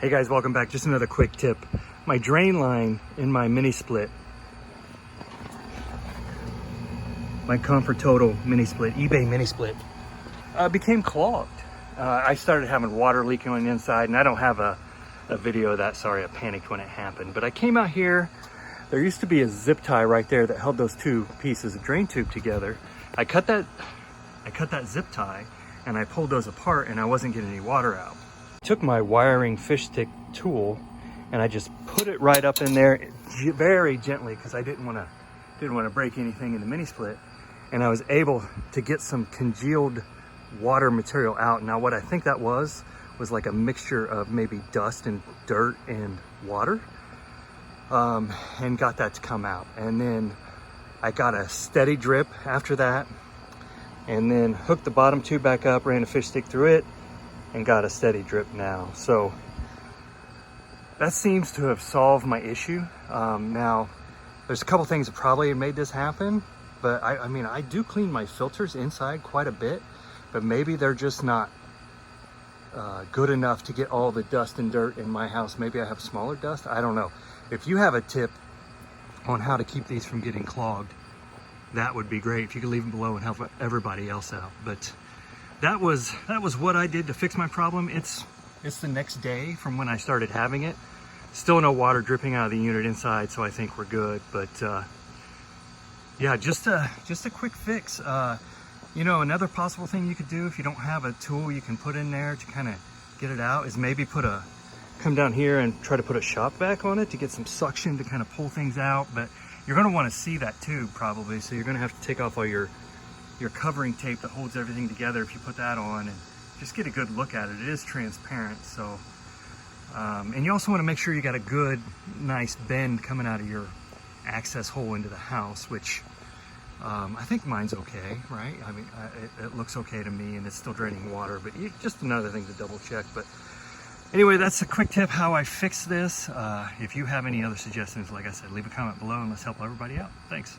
Hey guys, welcome back. Just another quick tip. My drain line in my Minisplit, my Confortotal Minisplit, eBay Minisplit, became clogged. I started having water leaking on the inside, and I don't have a video of that. Sorry, I panicked when it happened. But I came out here. There used to be a zip tie right there that held those two pieces of drain tube together. I cut that zip tie and I pulled those apart, and I wasn't getting any water out. Took my wiring fish stick tool and I just put it right up in there very gently, because I didn't want to break anything in the Minisplit, and I was able to get some congealed water material out. Now what I think that was like a mixture of maybe dust and dirt and water, and got that to come out. And then I got a steady drip after that, and then hooked the bottom tube back up, ran a fish stick through it, and got a steady drip now. So that seems to have solved my issue. Now there's a couple things that probably made this happen, but I mean, I do clean my filters inside quite a bit, but maybe they're just not good enough to get all the dust and dirt in my house. Maybe I have smaller dust, I don't know. If you have a tip on how to keep these from getting clogged, that would be great. If you could leave them below and help everybody else out. But that was what I did to fix my problem. It's the next day from when I started having it. Still no water dripping out of the unit inside, so I think we're good. But yeah, just a quick fix. You know, another possible thing you could do if you don't have a tool you can put in there to kind of get it out is maybe come down here and try to put a shop vac on it to get some suction to kind of pull things out. But you're going to want to see that tube probably, so you're going to have to take off all your covering tape that holds everything together if you put that on, and just get a good look at it. It is transparent, so and you also want to make sure you got a good nice bend coming out of your access hole into the house, which I think mine's okay, right? I mean, it looks okay to me, and it's still draining water, but just another thing to double check. But anyway, that's a quick tip how I fix this. If you have any other suggestions, like I said, leave a comment below and let's help everybody out. Thanks.